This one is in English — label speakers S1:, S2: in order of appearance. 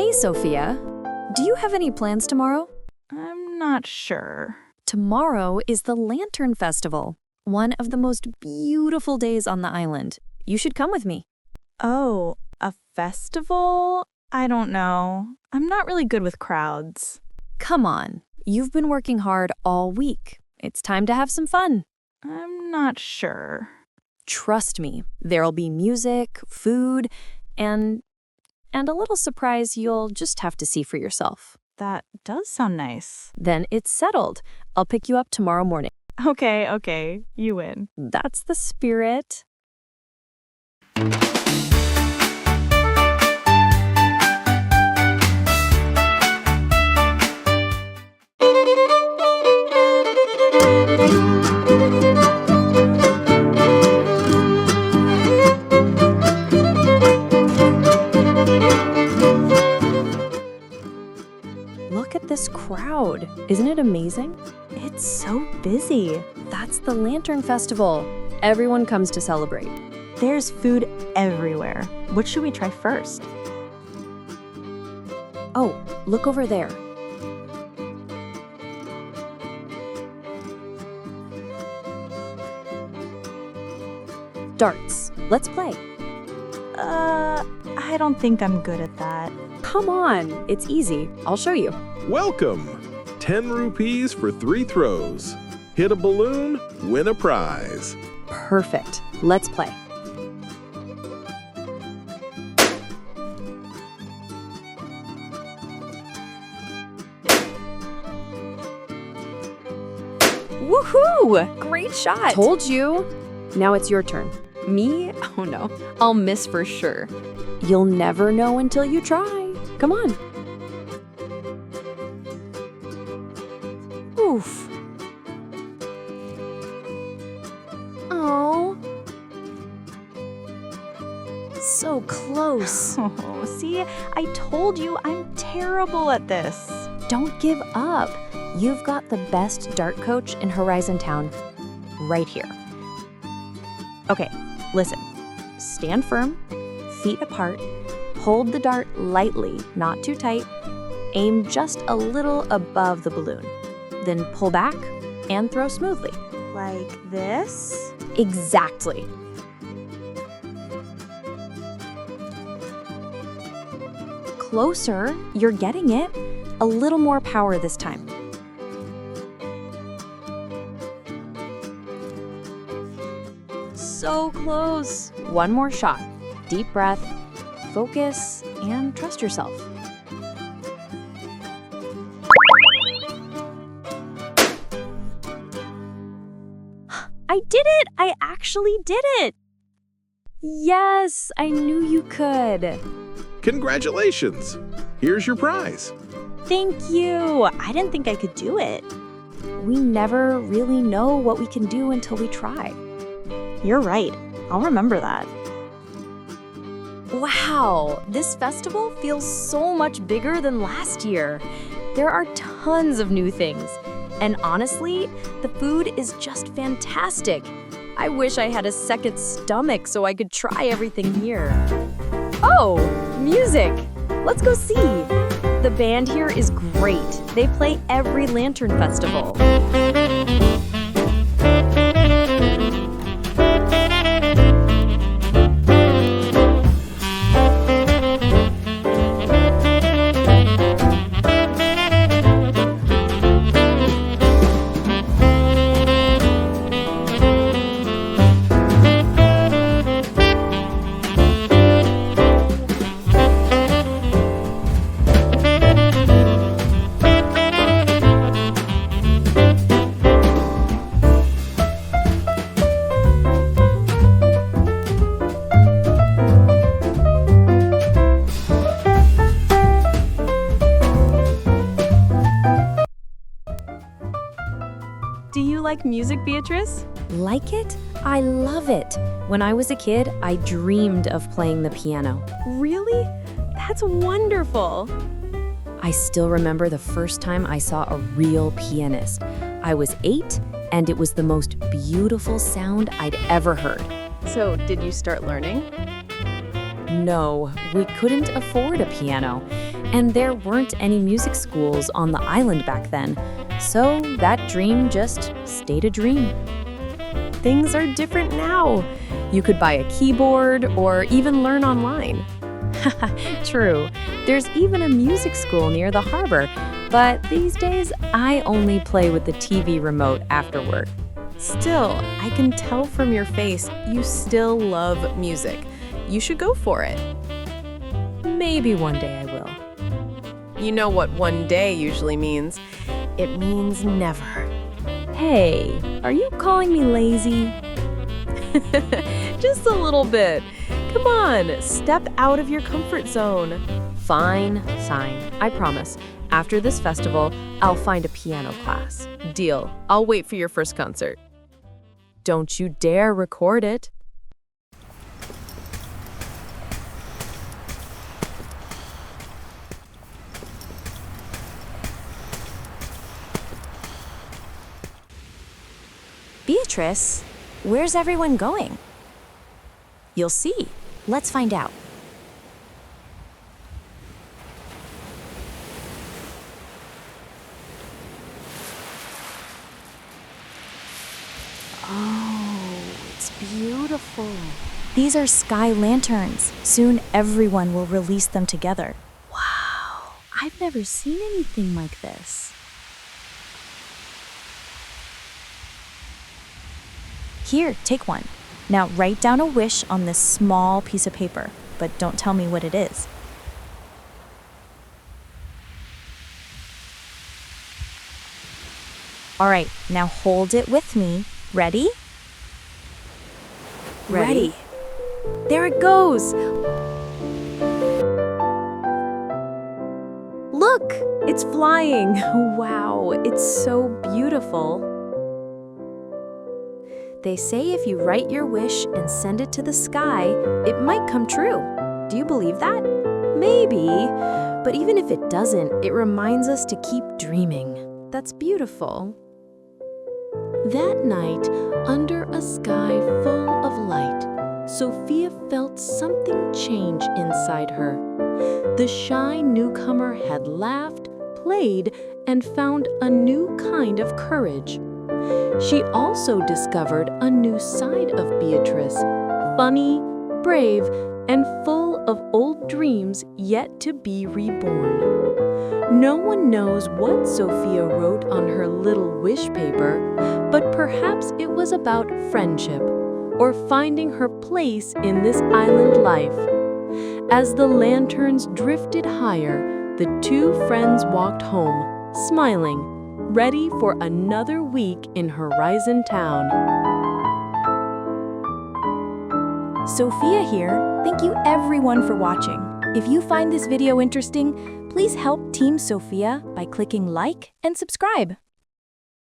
S1: Hey, Sophia. Do you have any plans tomorrow?
S2: I'm not sure.
S1: Tomorrow is the Lantern Festival, one of the most beautiful days on the island. You should come with me.
S2: Oh, a festival? I don't know. I'm not really good with crowds.
S1: Come on. You've been working hard all week. It's time to have some fun.
S2: I'm not sure.
S1: Trust me, there'll be music, food, and a little surprise you'll just have to see for yourself.
S2: That does sound nice.
S1: Then it's settled. I'll pick you up tomorrow morning.
S2: Okay, you win.
S1: That's the spirit. Look at this crowd. Isn't it amazing?
S2: It's so busy.
S1: That's the Lantern Festival. Everyone comes to celebrate.
S2: There's food everywhere. What should we try first?
S1: Oh, look over there. Darts. Let's play.
S2: I don't think I'm good at that.
S1: Come on, it's easy. I'll show you.
S3: Welcome! 10 rupees for 3 throws. Hit a balloon, win a prize.
S1: Perfect. Let's play. Woohoo! Great shot! Told you. Now it's your turn.
S4: Me? Oh no, I'll miss for sure.
S1: You'll never know until you try. Come on. Oof. Oh. So close.
S2: Oh, see, I told you I'm terrible at this.
S1: Don't give up. You've got the best dart coach in Horizon Town right here. Okay, listen. Stand firm, feet apart, hold the dart lightly, not too tight, aim just a little above the balloon, then pull back and throw smoothly.
S2: Like this?
S1: Exactly. Closer, you're getting it. A little more power this time. So close. One more shot. Deep breath, focus, and trust yourself. I did it! I actually did it! Yes, I knew you could.
S3: Congratulations! Here's your prize.
S2: Thank you. I didn't think I could do it.
S1: We never really know what we can do until we try.
S2: You're right. I'll remember that.
S1: Wow, this festival feels so much bigger than last year. There are tons of new things. And honestly, the food is just fantastic. I wish I had a second stomach so I could try everything here. Oh, music! Let's go see. The band here is great. They play every Lantern Festival.
S2: Do you like music, Beatrice?
S1: Like it? I love it. When I was a kid, I dreamed of playing the piano.
S2: Really? That's wonderful.
S1: I still remember the first time I saw a real pianist. I was 8, and it was the most beautiful sound I'd ever heard.
S4: So, did you start learning?
S1: No, we couldn't afford a piano. And there weren't any music schools on the island back then, so that dream just stayed a dream.
S4: Things are different now. You could buy a keyboard or even learn online.
S1: True, there's even a music school near the harbor, but these days I only play with the TV remote after work.
S4: Still, I can tell from your face you still love music. You should go for it.
S1: Maybe one day I will.
S4: You know what one day usually means. It means never.
S1: Hey, are you calling me lazy?
S4: Just a little bit. Come on, step out of your comfort zone.
S1: Fine. I promise. After this festival, I'll find a piano class.
S4: Deal. I'll wait for your first concert.
S1: Don't you dare record it.
S5: Beatrice, where's everyone going? You'll see. Let's find out. Oh, it's beautiful. These are sky lanterns. Soon everyone will release them together. Wow, I've never seen anything like this. Here, take one. Now write down a wish on this small piece of paper, but don't tell me what it is. All right, now hold it with me. Ready?
S4: Ready.
S5: There it goes.
S4: Look, it's flying. Wow, it's so beautiful.
S1: They say if you write your wish and send it to the sky, it might come true. Do you believe that? Maybe. But even if it doesn't, it reminds us to keep dreaming. That's beautiful.
S6: That night, under a sky full of light, Sofia felt something change inside her. The shy newcomer had laughed, played, and found a new kind of courage. She also discovered a new side of Beatrice, funny, brave, and full of old dreams yet to be reborn. No one knows what Sofia wrote on her little wish paper, but perhaps it was about friendship or finding her place in this island life. As the lanterns drifted higher, the two friends walked home, smiling, ready for another week in Horizon Town.
S5: Sophia here. Thank you everyone for watching. If you find this video interesting, please help Team Sophia by clicking like and subscribe.